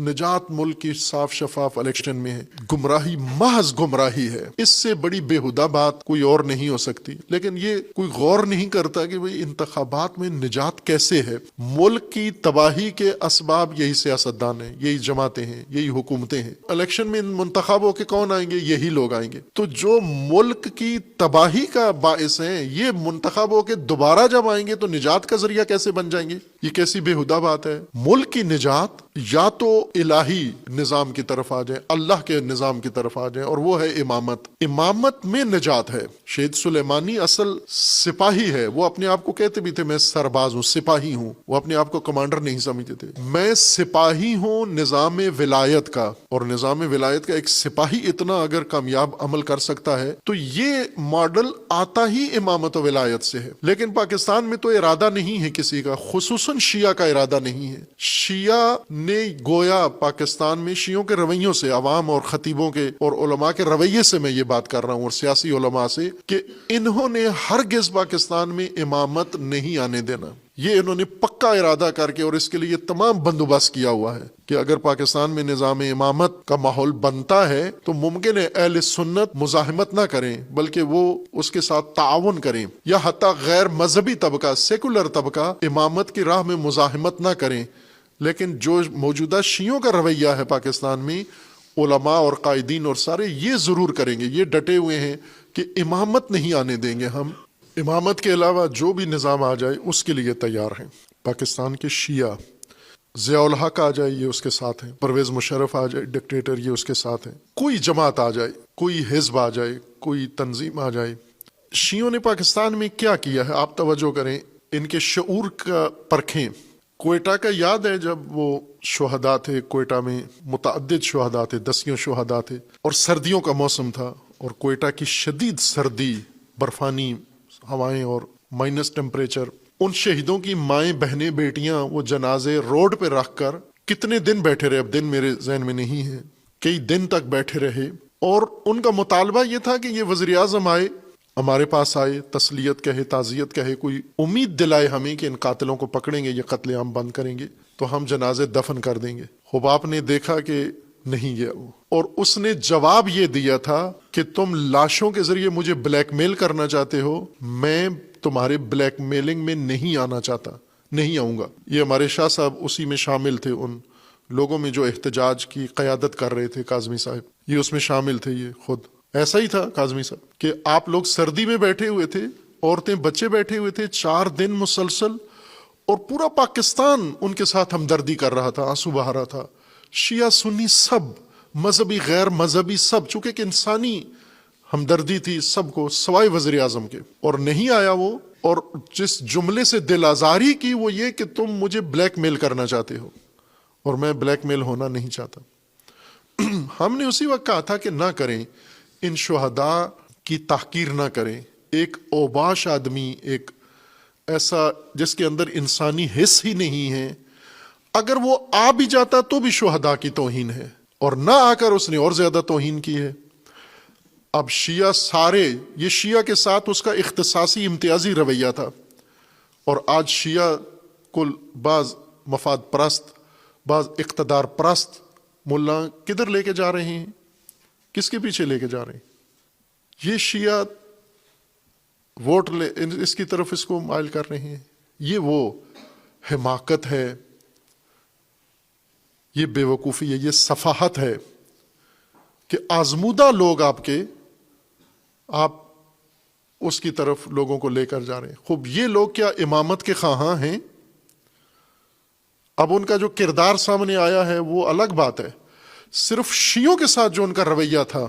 نجات ملک کی صاف شفاف الیکشن میں ہے، گمراہی محض گمراہی ہے۔ اس سے بڑی بےہودہ بات کوئی اور نہیں ہو سکتی، لیکن یہ کوئی غور نہیں کرتا کہ بھئی انتخابات میں نجات کیسے ہے۔ ملک کی تباہی کے اسباب یہی سیاستدان ہیں، یہی جماعتیں ہیں، یہی حکومتیں ہیں۔ الیکشن میں منتخب ہو کے کون آئیں گے؟ یہی لوگ آئیں گے۔ تو جو ملک کی تباہی کا باعث ہیں، یہ منتخب ہو کے دوبارہ جب آئیں گے تو نجات کا ذریعہ کیسے بن جائیں گے؟ یہ کیسی بےہودہ بات ہے۔ ملک کی نجات یا تو الہی نظام کی طرف آ جائیں، اللہ کے نظام کی طرف آ جائیں، اور وہ ہے امامت۔ امامت میں نجات ہے۔ شہید سلیمانی اصل سپاہی ہے، وہ اپنے آپ کو کہتے بھی تھے میں سرباز ہوں، سپاہی ہوں، وہ اپنے آپ کو کمانڈر نہیں سمجھتے تھے۔ میں سپاہی ہوں نظام ولایت کا، اور نظام ولایت کا ایک سپاہی اتنا اگر کامیاب عمل کر سکتا ہے تو یہ ماڈل آتا ہی امامت و ولایت سے ہے۔ لیکن پاکستان میں تو ارادہ نہیں ہے کسی کا، خصوصاً شیعہ کا ارادہ نہیں ہے۔ شیعہ نے گویا پاکستان میں شیعوں کے رویوں سے، عوام اور خطیبوں کے اور علماء کے رویے سے میں یہ بات کر رہا ہوں، اور سیاسی علماء سے، کہ انہوں نے ہرگز پاکستان میں امامت نہیں آنے دینا۔ یہ انہوں نے پکا ارادہ کر کے اور اس کے لیے تمام بندوبست کیا ہوا ہے کہ اگر پاکستان میں نظام امامت کا ماحول بنتا ہے تو ممکن ہے اہل سنت مزاحمت نہ کریں، بلکہ وہ اس کے ساتھ تعاون کریں، یا حتیٰ غیر مذہبی طبقہ، سیکولر طبقہ امامت کی راہ میں مزاحمت نہ کریں۔ لیکن جو موجودہ شیعوں کا رویہ ہے پاکستان میں، علماء اور قائدین اور سارے یہ ضرور کریں گے، یہ ڈٹے ہوئے ہیں کہ امامت نہیں آنے دیں گے ہم۔ امامت کے علاوہ جو بھی نظام آ جائے اس کے لیے تیار ہیں۔ پاکستان کے شیعہ، ضیاء الحق آ جائے یہ اس کے ساتھ ہیں، پرویز مشرف آ جائے ڈکٹیٹر یہ اس کے ساتھ ہیں، کوئی جماعت آ جائے، کوئی حزب آ جائے، کوئی تنظیم آ جائے۔ شیعوں نے پاکستان میں کیا کیا ہے آپ توجہ کریں، ان کے شعور کا پرکھیں۔ کوئٹہ کا یاد ہے جب وہ شہداء تھے، کوئٹہ میں متعدد شہداء تھے، دسیوں شہداء تھے، اور سردیوں کا موسم تھا، اور کوئٹہ کی شدید سردی، برفانی ہوائیں اور مائنس ٹیمپریچر، ان شہیدوں کی مائیں، بہنیں، بیٹیاں وہ جنازے روڈ پہ رکھ کر کتنے دن بیٹھے رہے، اب دن میرے ذہن میں نہیں ہے، کئی دن تک بیٹھے رہے، اور ان کا مطالبہ یہ تھا کہ یہ وزیر اعظم آئے، ہمارے پاس آئے، تسلیت کہے، تعزیت کہے، کوئی امید دلائے ہمیں کہ ان قاتلوں کو پکڑیں گے، یہ قتل عام بند کریں گے تو ہم جنازے دفن کر دیں گے۔ حباب نے دیکھا کہ نہیں گیا وہ، اور اس نے جواب یہ دیا تھا کہ تم لاشوں کے ذریعے مجھے بلیک میل کرنا چاہتے ہو، میں تمہارے بلیک میلنگ میں نہیں آنا چاہتا، نہیں آؤں گا۔ یہ ہمارے شاہ صاحب اسی میں شامل تھے، ان لوگوں میں جو احتجاج کی قیادت کر رہے تھے، کاظمی صاحب یہ اس میں شامل تھے۔ یہ خود ایسا ہی تھا کاظمی صاحب کہ آپ لوگ سردی میں بیٹھے ہوئے تھے، عورتیں بچے بیٹھے ہوئے تھے 4 دن مسلسل، اور پورا پاکستان ان کے ساتھ ہمدردی کر رہا تھا، آنسو بہا رہا تھا، شیعہ سنی سب، مذہبی غیر مذہبی سب، چونکہ ایک انسانی ہمدردی تھی سب کو سوائے وزیر اعظم کے، اور نہیں آیا وہ۔ اور جس جملے سے دل آزاری کی وہ یہ کہ تم مجھے بلیک میل کرنا چاہتے ہو، اور میں بلیک میل ہونا نہیں چاہتا۔ ہم نے اسی وقت کہا تھا کہ نہ کریں، ان شہداء کی تحقیر نہ کریں۔ ایک اوباش آدمی، ایک ایسا جس کے اندر انسانی حس ہی نہیں ہے، اگر وہ آ بھی جاتا تو بھی شہداء کی توہین ہے، اور نہ آ کر اس نے اور زیادہ توہین کی ہے۔ اب شیعہ سارے، یہ شیعہ کے ساتھ اس کا اختصاصی امتیازی رویہ تھا، اور آج شیعہ کل بعض مفاد پرست، بعض اقتدار پرست ملا کدھر لے کے جا رہے ہیں، کس کے پیچھے لے کے جا رہے ہیں؟ یہ شیعہ ووٹ اس کی طرف اس کو مائل کر رہے ہیں۔ یہ وہ حماقت ہے، یہ بے وقوفی ہے، یہ سفاہت ہے کہ آزمودہ لوگ آپ اس کی طرف لوگوں کو لے کر جا رہے ہیں۔ خوب یہ لوگ کیا امامت کے خواہاں ہیں؟ اب ان کا جو کردار سامنے آیا ہے وہ الگ بات ہے۔ صرف شیعوں کے ساتھ جو ان کا رویہ تھا،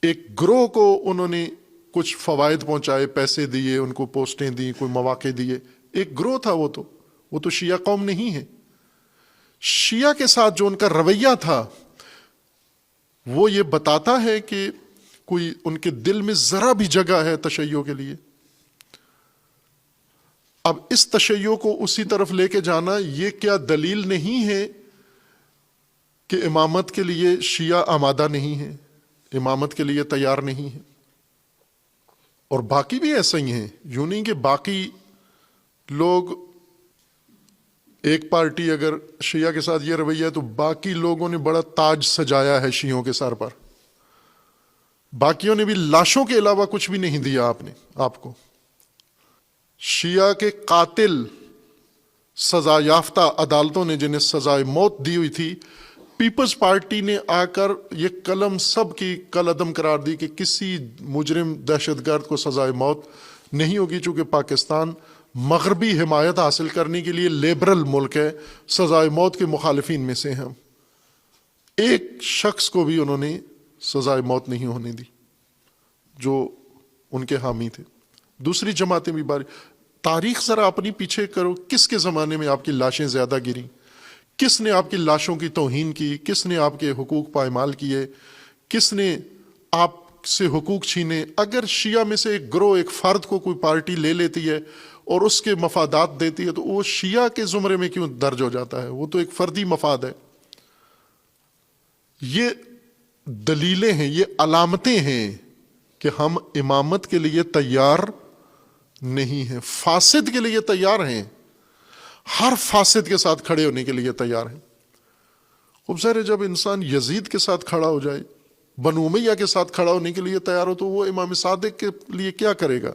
ایک گروہ کو انہوں نے کچھ فوائد پہنچائے، پیسے دیے، ان کو پوسٹیں دی، کوئی مواقع دیے، ایک گروہ تھا، وہ تو شیعہ قوم نہیں ہے۔ شیعہ کے ساتھ جو ان کا رویہ تھا وہ یہ بتاتا ہے کہ کوئی ان کے دل میں ذرا بھی جگہ ہے تشیع کے لیے۔ اب اس تشیع کو اسی طرف لے کے جانا یہ کیا دلیل نہیں ہے کہ امامت کے لیے شیعہ آمادہ نہیں ہے، امامت کے لیے تیار نہیں ہے؟ اور باقی بھی ایسا ہی ہیں، یوں نہیں کہ باقی لوگ ایک پارٹی اگر شیعہ کے ساتھ یہ رویہ ہے تو باقی لوگوں نے بڑا تاج سجایا ہے شیعوں کے سر پر، باقیوں نے بھی لاشوں کے علاوہ کچھ بھی نہیں دیا آپ کو۔ شیعہ کے قاتل سزا یافتہ عدالتوں نے جنہیں سزائے موت دی ہوئی تھی، پیپلز پارٹی نے آ کر یہ قلم سب کی کل عدم قرار دی کہ کسی مجرم دہشت گرد کو سزائے موت نہیں ہوگی، چونکہ پاکستان مغربی حمایت حاصل کرنے کے لیے لیبرل ملک ہے، سزائے موت کے مخالفین میں سے ہم ایک شخص کو بھی انہوں نے سزائے موت نہیں ہونے دی جو ان کے حامی تھے۔ دوسری جماعتیں بھی تاریخ ذرا اپنی پیچھے کرو، کس کے زمانے میں آپ کی لاشیں زیادہ گریں، کس نے آپ کی لاشوں کی توہین کی، کس نے آپ کے حقوق پائمال کیے، کس نے آپ سے حقوق چھینے۔ اگر شیعہ میں سے ایک گروہ، ایک فرد کو کوئی پارٹی لے لیتی ہے اور اس کے مفادات دیتی ہے تو وہ شیعہ کے زمرے میں کیوں درج ہو جاتا ہے؟ وہ تو ایک فردی مفاد ہے۔ یہ دلیلیں ہیں، یہ علامتیں ہیں کہ ہم امامت کے لیے تیار نہیں ہیں، فاسد کے لیے تیار ہیں، ہر فاسد کے ساتھ کھڑے ہونے کے لیے تیار ہیں۔ خوب ظاہر ہے جب انسان یزید کے ساتھ کھڑا ہو جائے، بنو امیہ کے ساتھ کھڑا ہونے کے لیے تیار ہو، تو وہ امام صادق کے لیے کیا کرے گا؟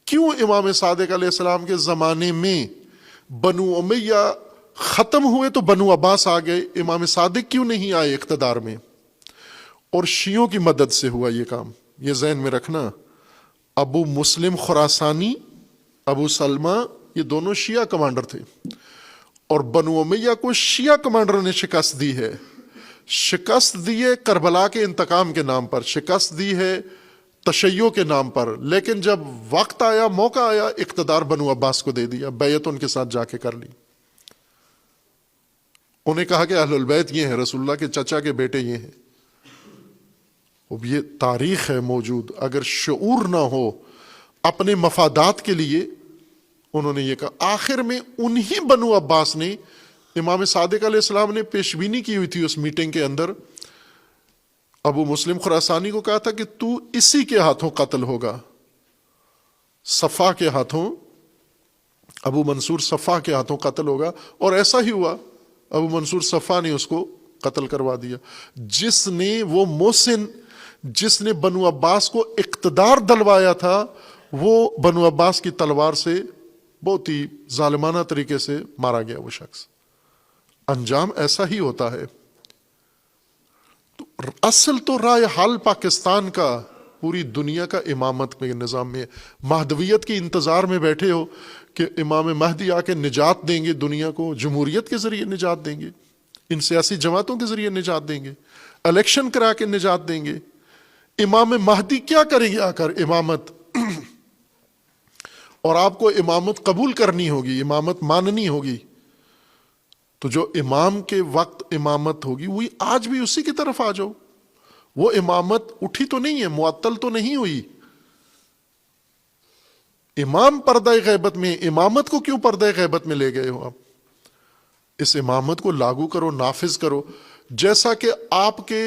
کیوں امام صادق علیہ السلام کے زمانے میں بنو امیہ ختم ہوئے تو بنو عباس آ گئے، امام صادق کیوں نہیں آئے اقتدار میں؟ اور شیعوں کی مدد سے ہوا یہ کام، یہ ذہن میں رکھنا۔ ابو مسلم خراسانی، ابو سلمہ، یہ دونوں شیعہ کمانڈر تھے، اور بنو امیہ کو شیعہ کمانڈروں نے شکست دی ہے۔ شکست دی ہے کربلا کے انتقام کے نام پر، شکست دی ہے تشیع کے نام پر، لیکن جب وقت آیا، موقع آیا، اقتدار بنو عباس کو دے دیا، بیعت ان کے ساتھ جا کے کر لی۔ انہیں کہا کہ اہل البیت یہ ہیں، رسول اللہ کے چچا کے بیٹے یہ ہیں۔ اب یہ تاریخ ہے موجود، اگر شعور نہ ہو اپنے مفادات کے لیے انہوں نے یہ کہا۔ آخر میں انہی بنو عباس نے، امام صادق علیہ السلام نے پیش بینی کی ہوئی تھی اس میٹنگ کے اندر، ابو مسلم خراسانی کو کہا تھا کہ تو اسی کے ہاتھوں قتل ہوگا، صفا کے ہاتھوں، ابو منصور صفا کے ہاتھوں قتل ہوگا، اور ایسا ہی ہوا۔ ابو منصور صفا نے اس کو قتل کروا دیا۔ جس نے، وہ محسن جس نے بنو عباس کو اقتدار دلوایا تھا، وہ بنو عباس کی تلوار سے بہت ہی ظالمانہ طریقے سے مارا گیا۔ وہ شخص، انجام ایسا ہی ہوتا ہے۔ تو اصل تو رائے حل پاکستان کا، پوری دنیا کا امامت کے نظام میں، مہدویت کے انتظار میں بیٹھے ہو کہ امام مہدی آ کے نجات دیں گے دنیا کو، جمہوریت کے ذریعے نجات دیں گے، ان سیاسی جماعتوں کے ذریعے نجات دیں گے، الیکشن کرا کے نجات دیں گے۔ امام مہدی کیا کریں گے آ کر؟ امامت، اور آپ کو امامت قبول کرنی ہوگی، امامت ماننی ہوگی۔ تو جو امام کے وقت امامت ہوگی وہی آج بھی اسی کی طرف آ جاؤ۔ وہ امامت اٹھی تو نہیں ہے، معطل تو نہیں ہوئی۔ امام پردہ غیبت میں، امامت کو کیوں پردہ غیبت میں لے گئے ہو آپ؟ اس امامت کو لاگو کرو، نافذ کرو، جیسا کہ آپ کے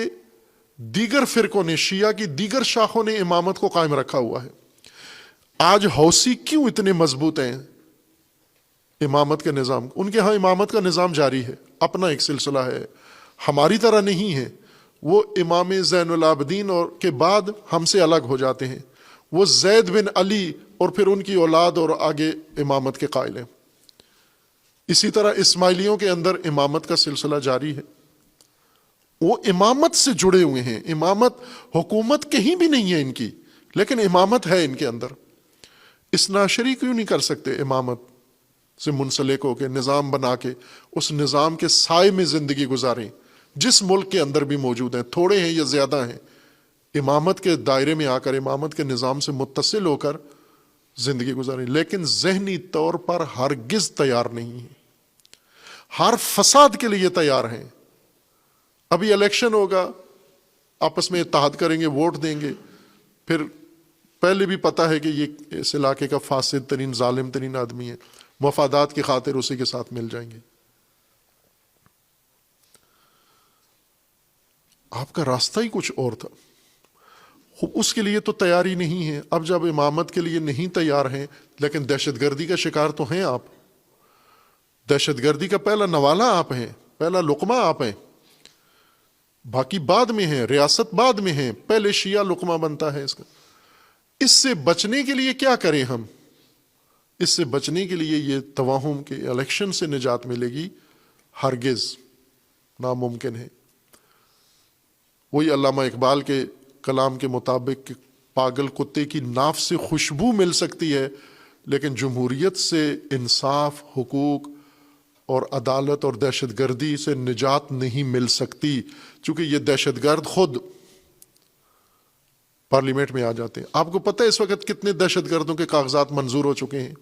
دیگر فرقوں نے، شیعہ کی دیگر شاخوں نے امامت کو قائم رکھا ہوا ہے۔ آج حوثی کیوں اتنے مضبوط ہیں امامت کے نظام؟ ان کے ہاں امامت کا نظام جاری ہے، اپنا ایک سلسلہ ہے، ہماری طرح نہیں ہے۔ وہ امام زین العابدین اور کے بعد ہم سے الگ ہو جاتے ہیں، وہ زید بن علی اور پھر ان کی اولاد اور آگے امامت کے قائل ہیں۔ اسی طرح اسماعیلیوں کے اندر امامت کا سلسلہ جاری ہے، وہ امامت سے جڑے ہوئے ہیں۔ امامت، حکومت کہیں بھی نہیں ہے ان کی، لیکن امامت ہے ان کے اندر۔ اثناعشری کیوں نہیں کر سکتے امامت سے منسلک ہو کے، نظام بنا کے اس نظام کے سائے میں زندگی گزاریں؟ جس ملک کے اندر بھی موجود ہیں، تھوڑے ہیں یا زیادہ ہیں، امامت کے دائرے میں آ کر، امامت کے نظام سے متصل ہو کر زندگی گزاریں، لیکن ذہنی طور پر ہرگز تیار نہیں ہیں، ہر فساد کے لیے تیار ہیں۔ ابھی الیکشن ہوگا، آپس میں اتحاد کریں گے، ووٹ دیں گے، پھر پہلے بھی پتہ ہے کہ یہ اس علاقے کا فاسد ترین، ظالم ترین آدمی ہے، مفادات کی خاطر اسی کے ساتھ مل جائیں گے۔ آپ کا راستہ ہی کچھ اور تھا، اس کے لیے تو تیاری نہیں ہے۔ اب جب امامت کے لیے نہیں تیار ہیں، لیکن دہشت گردی کا شکار تو ہیں آپ، دہشت گردی کا پہلا نوالا آپ ہیں، پہلا لقمہ آپ ہیں، باقی بعد میں ہیں، ریاست بعد میں ہیں، پہلے شیعہ لقمہ بنتا ہے اس کا۔ اس سے بچنے کے لیے کیا کریں ہم؟ اس سے بچنے کے لیے یہ توہم کے الیکشن سے نجات ملے گی ہرگز ناممکن ہے۔ وہی علامہ اقبال کے کلام کے مطابق کہ پاگل کتے کی ناف سے خوشبو مل سکتی ہے، لیکن جمہوریت سے انصاف، حقوق اور عدالت اور دہشت گردی سے نجات نہیں مل سکتی، چونکہ یہ دہشت گرد خود پارلیمنٹ میں آ جاتے ہیں۔ آپ کو پتہ ہے اس وقت کتنے دہشت گردوں کے کاغذات منظور ہو چکے ہیں؟